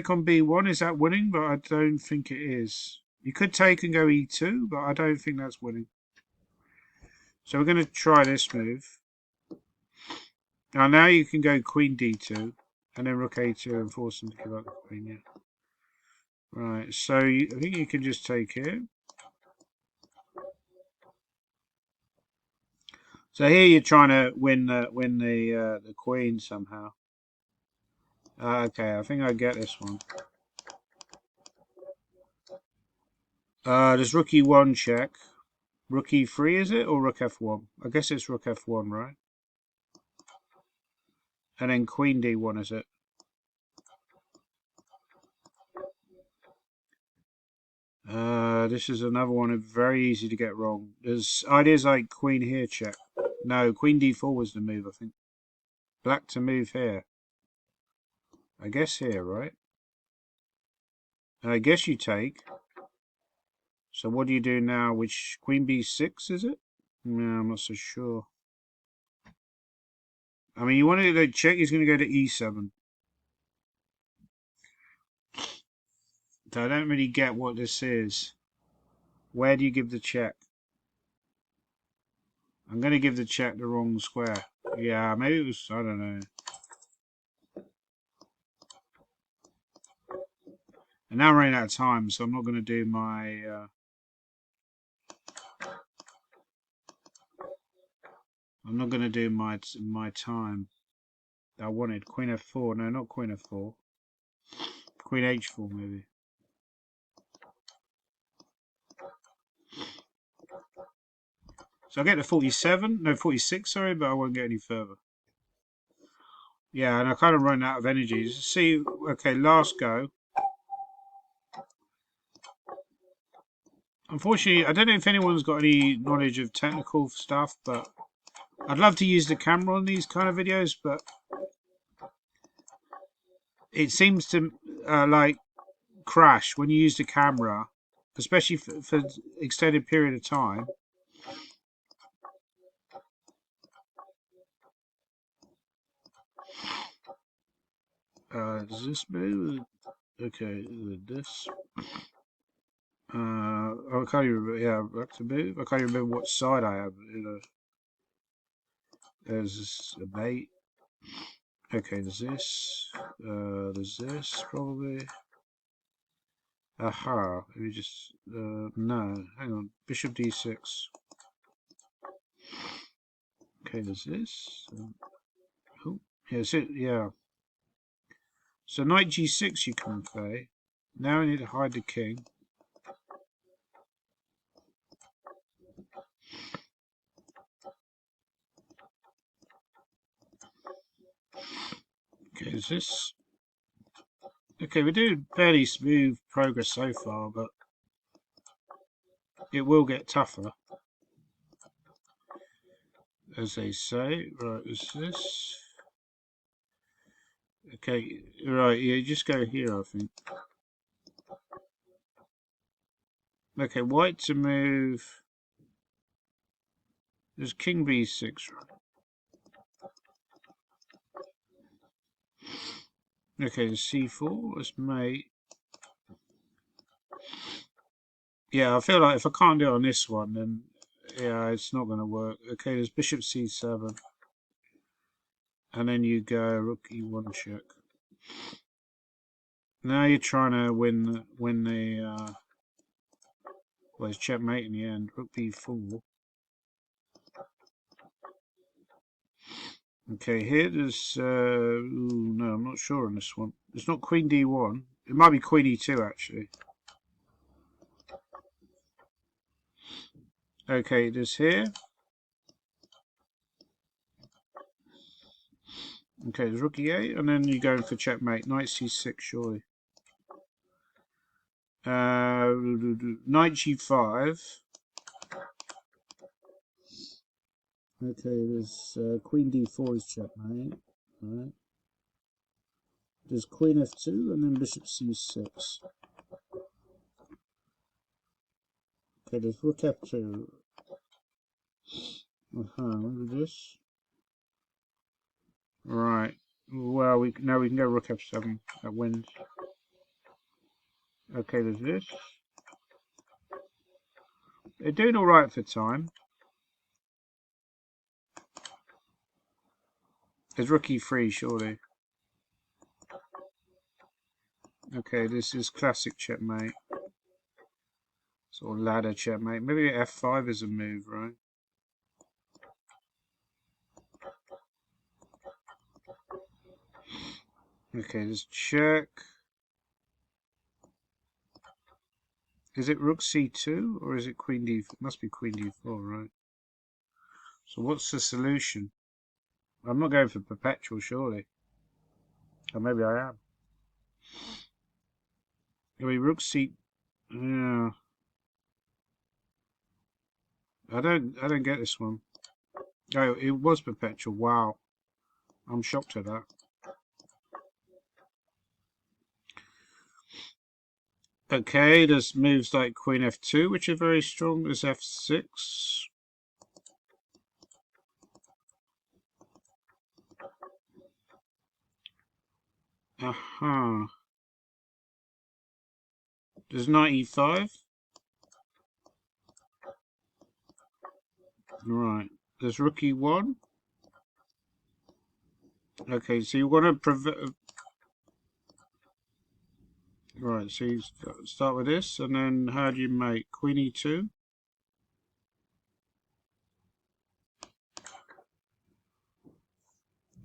on b1. Is that winning? But I don't think it is. You could take and go e2, but I don't think that's winning. So we're going to try this move. Now you can go queen d2, and then rook a2 and force them to give up the queen. Yeah. Right. So I think you can just take here. So here you're trying to win the queen somehow. Okay, I think I get this one. There's rook e1 check. Rook e3 is it, or rook f1? I guess it's rook f1, right? And then queen d1 is it? This is another one very easy to get wrong. There's ideas like queen here check. No, queen d4 was the move, I think. Black to move here. I guess here, right? And I guess you take. So what do you do now? Which queen b6 is it? No, I'm not so sure. I mean, you want to go check. He's going to go to e7. So I don't really get what this is. Where do you give the check? I'm going to give the check the wrong square. Yeah, maybe it was. I don't know. And now I'm running out of time, so I'm not going to do my. I'm not going to do my time. I wanted queen f4. No, not queen f4. Queen h4 maybe. So I get to 47. No, 46. Sorry, but I won't get any further. Yeah, and I kind of run out of energy. See, okay, last go. Unfortunately, I don't know if anyone's got any knowledge of technical stuff, but I'd love to use the camera on these kind of videos, but it seems to like crash when you use the camera, especially for extended period of time. Does this move? Okay, this. I can't even remember. Yeah, back to move. I can't even remember what side I have. There's a bait. Okay, there's this. There's this probably. Aha. Let me just. No, hang on. Bishop d6. Okay, there's this. Oh, yeah, yeah. So knight g6 you can play. Now I need to hide the king. Okay, is this? Okay, we're doing fairly smooth progress so far, but it will get tougher. as they say. Right, is this? Okay, right, yeah, just go here, I think. Okay, white to move. There's king b6, right? Okay, there's c4. Let's mate. Yeah, I feel like if I can't do it on this one, then yeah, it's not going to work. Okay, there's bishop c7. And then you go rook e1 check. Now you're trying to win the well, it's checkmate in the end. Rook b4. Okay, here there's ooh, no, I'm not sure on this one. It's not queen d1. It might be queen e2 actually. Okay, there's here. Okay, there's rook e8, and then you go for checkmate. Knight c6, surely. Knight g5. Okay, there's queen d4 is checkmate. Right. There's queen f2 and then bishop c6. Okay, there's rook f2. Look at this. Right. Well, now we can go rook f7. That wins. Okay, there's this. They're doing all right for time. There's rook e3, surely. Okay, this is classic checkmate. Sort of ladder checkmate. Maybe f5 is a move, right? Okay, there's check. Is it rook c2 or is it queen d4? It must be queen d4, right? So what's the solution? I'm not going for perpetual, surely. Or maybe I am. I mean, rook c. Yeah. I don't get this one. Oh, it was perpetual. Wow. I'm shocked at that. Okay, there's moves like queen f2, which are very strong. There's f6. Aha. There's knight e5. Right. There's rook e1. Okay, so you want to prevent. Right, so you start with this, and then how do you make queen e2?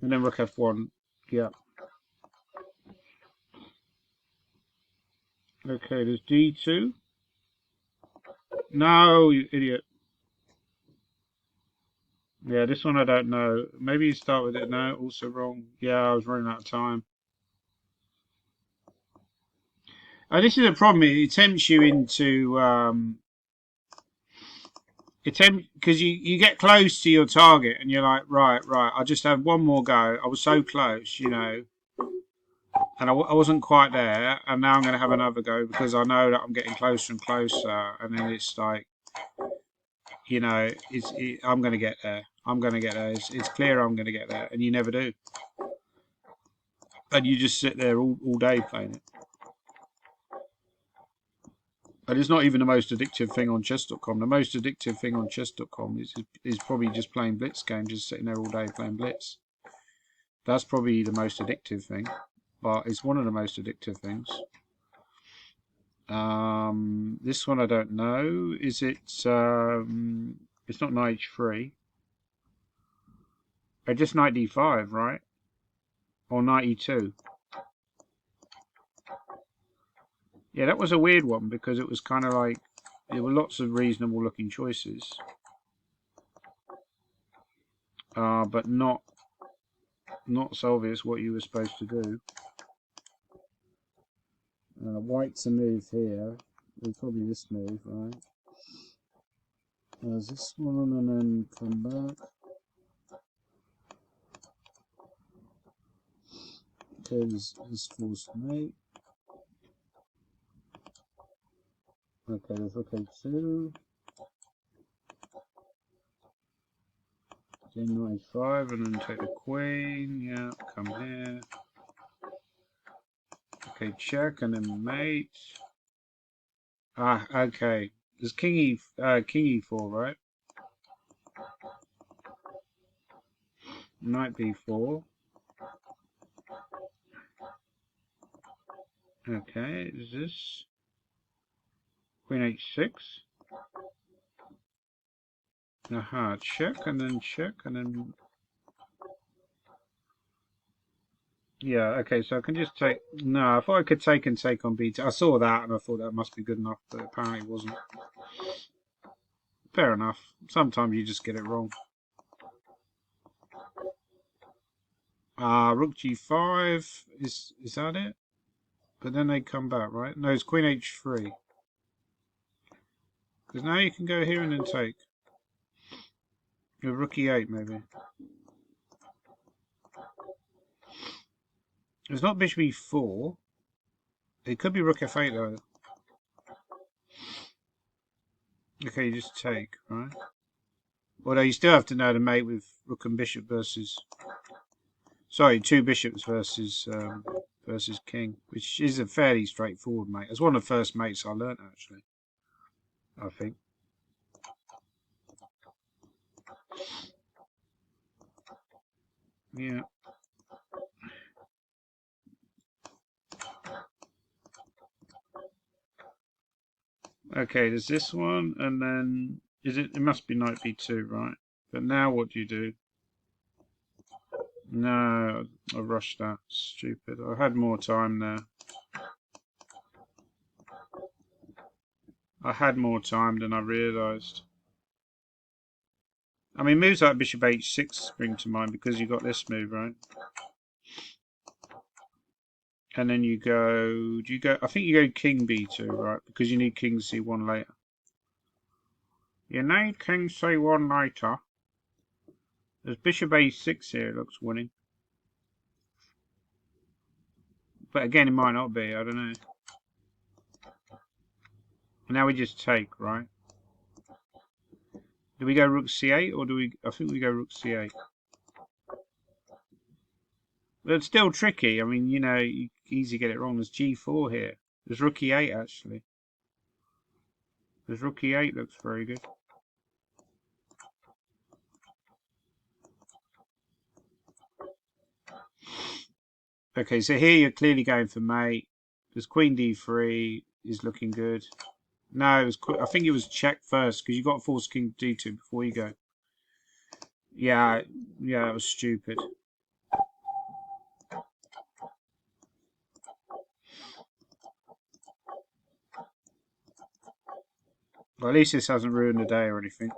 And then rook f1. Yeah. Okay, there's d2. No, you idiot. Yeah, this one I don't know. Maybe you start with it now. Also wrong. Yeah, I was running out of time. This is a problem. It tempts you into because you get close to your target and you're like, right, I'll just have one more go. I was so close, and I wasn't quite there, and now I'm going to have another go because I know that I'm getting closer and closer, and then it's like, I'm going to get there. I'm going to get there. It's clear I'm going to get there, and you never do. And you just sit there all day playing it. And it's not even the most addictive thing on Chess.com. The most addictive thing on Chess.com is probably just playing Blitz games, just sitting there all day playing Blitz. That's probably the most addictive thing, but it's one of the most addictive things. This one I don't know. Is it? It's not knight h3. Just knight d5, right? Or knight e2. Yeah, that was a weird one because it was kind of like there were lots of reasonable looking choices, but not so obvious what you were supposed to do. White's a move here. It's probably this move, right? There's this one and then come back. Okay, this forced mate. Okay, there's rook a2. Then knight 5 and then take the queen. Yeah, come here. Okay, check and then mate. Ah, okay. There's king e4, right? Knight b4. Okay, is this queen h6? Aha, check and then yeah, okay, so I can just take no, I thought I could take and take on b2. I saw that and I thought that must be good enough, but apparently it wasn't. Fair enough. Sometimes you just get it wrong. Rook g5 is that it? But then they come back, right? No, it's queen h3. Because now you can go here and then take. Rook e8 maybe. It's not bishop e4. It could be rook f8 though. Okay, you just take, right? Although you still have to know the mate with rook and bishop versus... Sorry, two bishops versus king, which is a fairly straightforward mate. It's one of the first mates I learnt, actually, I think. Yeah. Okay, there's this one, and then... It must be knight b2, right? But now what do you do? No, I rushed that. Stupid. I had more time there. I had more time than I realised. I mean, moves like bishop h6 spring to mind because you got this move, right? And then you go... Do you go... I think you go king b2, right? Because you need king c1 later. You need king c1 later. There's bishop a6 here. It looks winning. But again, it might not be. I don't know. And now we just take, right? Do we go rook c8 or do we... I think we go rook c8. But it's still tricky. I mean, you know, you easily get it wrong. There's g4 here. There's rook e8, actually. There's rook e8 looks very good. Okay, so here you're clearly going for mate. There's queen d3 is looking good. No, it was I think it was check first because you got to force king d2 before you go. Yeah, that was stupid. Well, at least this hasn't ruined the day or anything.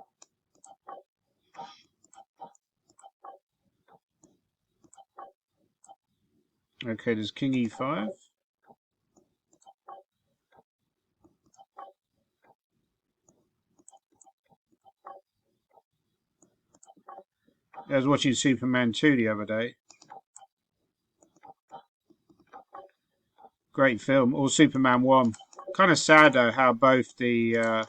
Okay, there's king e5. I was watching Superman 2 the other day. Great film. Or Superman 1. Kind of sad though how both the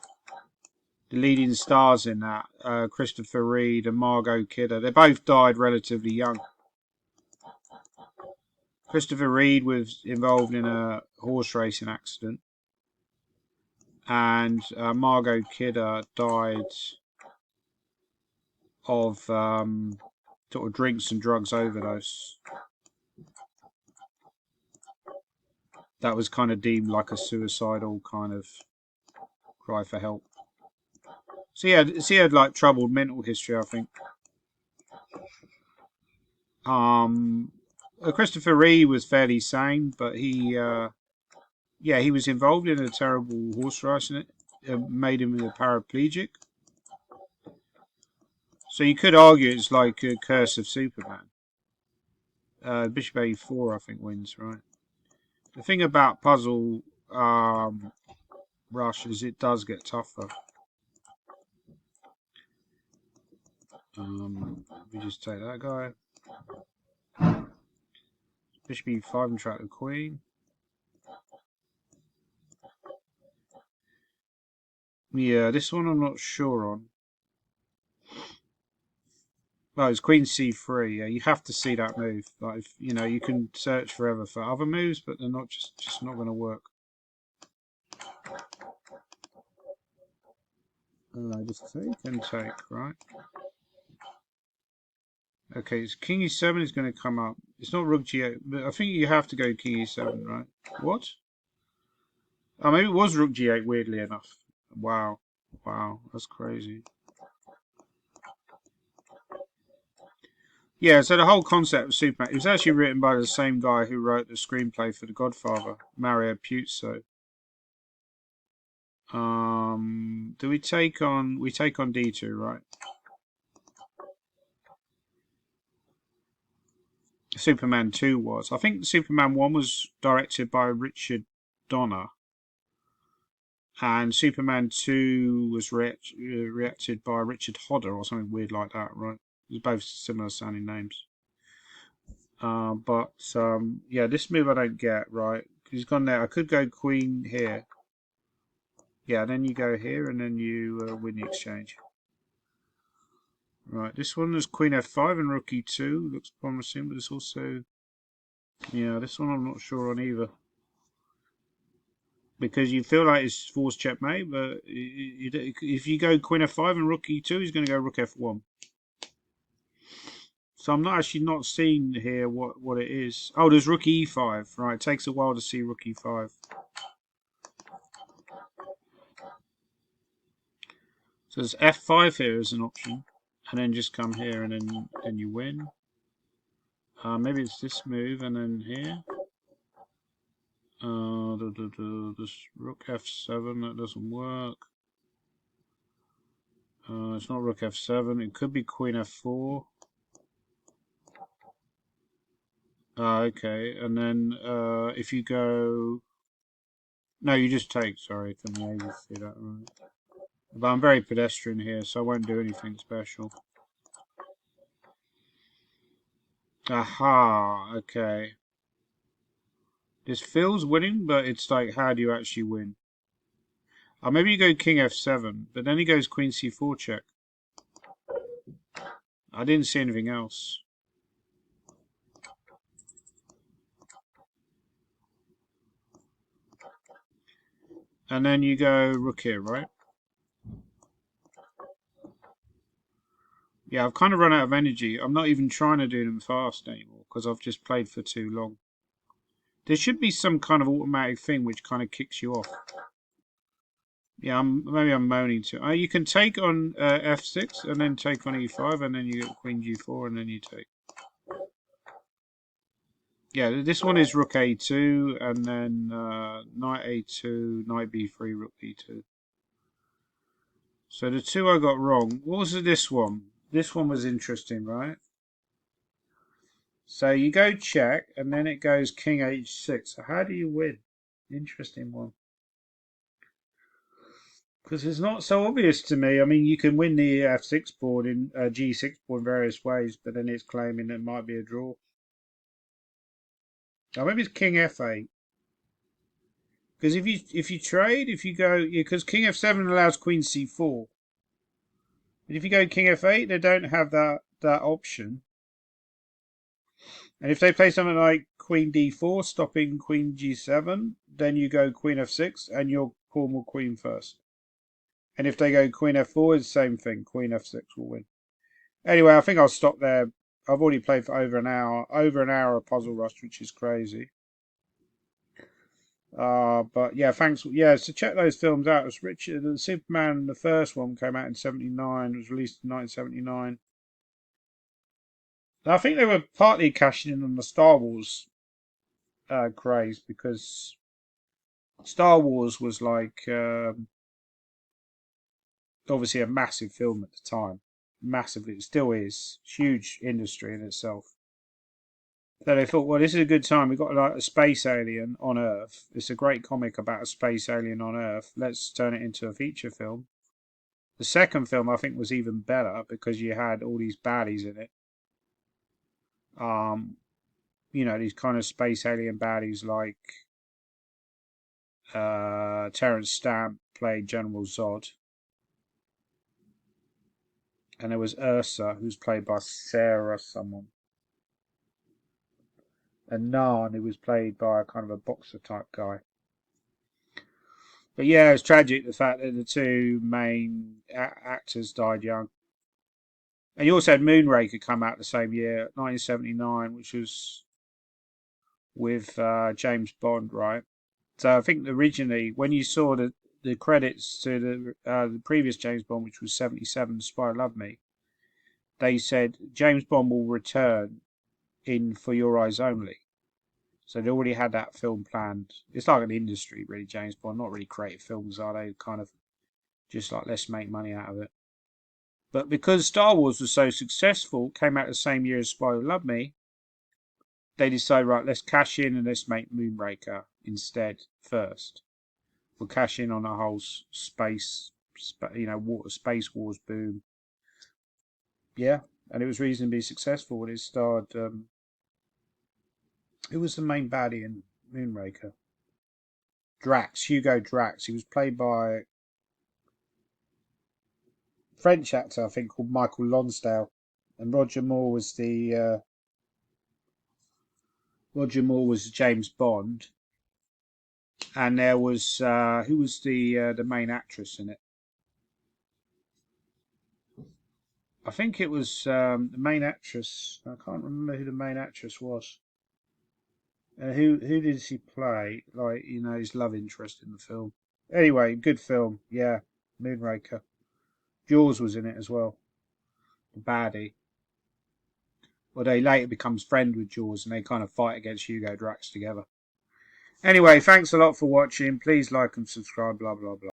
leading stars in that, Christopher Reid and Margot Kidder, they both died relatively young. Christopher Reid was involved in a horse racing accident, and Margot Kidder died of sort of drinks and drugs overdose. That was kind of deemed like a suicidal kind of cry for help. So he had like troubled mental history, I think. Christopher Reeve was fairly sane, but he was involved in a terrible horse race, and it made him a paraplegic. So you could argue it's like a curse of Superman. Bishop a4, I think, wins, right? The thing about puzzle rush is it does get tougher. We just take that guy. Bishop e5 and track the queen. Yeah, this one I'm not sure on. Well, it's queen c3. Yeah, you have to see that move. Like, you know, you can search forever for other moves, but they're not just not going to work. Just take and take, right? Okay, so king e7 is going to come up. It's not rook g8, but I think you have to go king e7, right? What? Oh, maybe it was rook g8, weirdly enough. Wow. Wow, that's crazy. Yeah, so the whole concept of Superman, it was actually written by the same guy who wrote the screenplay for The Godfather, Mario Puzo. Do we take on D2, right? Superman 2 was. I think Superman 1 was directed by Richard Donner, and Superman 2 was reacted by Richard Hodder or something weird like that, right? They're both similar sounding names. Yeah, this move I don't get, right? He's gone there. I could go queen here. Yeah, then you go here and then you win the exchange. Right, this one is queen f5 and rook e2. Looks promising, but it's also... Yeah, this one I'm not sure on either. Because you feel like it's forced checkmate, but if you go queen f5 and rook e2, he's going to go rook f1. So I'm not actually not seeing here what it is. Oh, there's rook e5. Right, it takes a while to see rook e5. So there's f5 here as an option, and then just come here and then you win. Maybe it's this move and then here. This rook f7, that doesn't work. It's not rook f7. It could be queen f4. Okay, and then if you go... No, you just take, sorry, couldn't be able to see that right. But I'm very pedestrian here, so I won't do anything special. Aha, okay. This feels winning, but it's like, how do you actually win? Maybe you go king f7, but then he goes queen c4 check. I didn't see anything else. And then you go rook here, right? Yeah, I've kind of run out of energy. I'm not even trying to do them fast anymore because I've just played for too long. There should be some kind of automatic thing which kind of kicks you off. Yeah, maybe I'm moaning too. You can take on f6 and then take on e5 and then you get queen g4 and then you take. Yeah, this one is rook a2 and then knight a2, knight b3, rook b2. So the two I got wrong. What was this one? This one was interesting, right? So you go check and then it goes king h6. So how do you win? Interesting one. Because it's not so obvious to me. I mean, you can win the f6 board in g6 board in various ways, but then it's claiming it might be a draw. Or maybe it's king f8. Because if you trade, if you go, because king f7 allows queen c4. But if you go king f8, they don't have that option. And if they play something like queen d4, stopping queen g7, then you go queen f6 and your pawn will queen first. And if they go queen f4, it's the same thing. Queen f6 will win. Anyway, I think I'll stop there. I've already played for over an hour. Over an hour of Puzzle Rush, which is crazy. But yeah, thanks. Yeah, so check those films out. It's Richard, the Superman, the first one came out in '79. It was released in 1979. I think they were partly cashing in on the Star Wars craze because Star Wars was like obviously a massive film at the time. Massively, it still is. Huge industry in itself. So they thought, well, this is a good time. We've got like a space alien on Earth. It's a great comic about a space alien on Earth. Let's turn it into a feature film. The second film, I think, was even better because you had all these baddies in it. Um, you know, these kind of space alien baddies like Terrence Stamp played General Zod. And there was Ursa, who's played by Sarah someone. And Narn, who was played by a kind of a boxer type guy. But yeah, it's tragic the fact that the two main actors died young. And you also had Moonraker come out the same year, 1979, which was with James Bond, right? So I think originally, when you saw the credits to the previous James Bond, which was 77, Spy Love Me, they said James Bond will return in For Your Eyes Only. So they already had that film planned. It's like an industry, really, James Bond. Not really creative films, are they? Kind of just like, let's make money out of it. But because Star Wars was so successful, came out the same year as Spy Who Loved Me, they decided, right, let's cash in and let's make Moonraker instead first. We'll cash in on a whole space, space wars boom. Yeah, and it was reasonably successful. It starred, who was the main baddie in Moonraker? Hugo Drax. He was played by French actor, I think, called Michael Lonsdale, and Roger Moore was James Bond, and there was who was the main actress in it? I think it was the main actress. I can't remember who the main actress was. Who did she play? Like, you know, his love interest in the film. Anyway, good film. Yeah, Moonraker. Jaws was in it as well. The baddie. Well, they later becomes friend with Jaws, and they kind of fight against Hugo Drax together. Anyway, thanks a lot for watching. Please like and subscribe. Blah blah blah.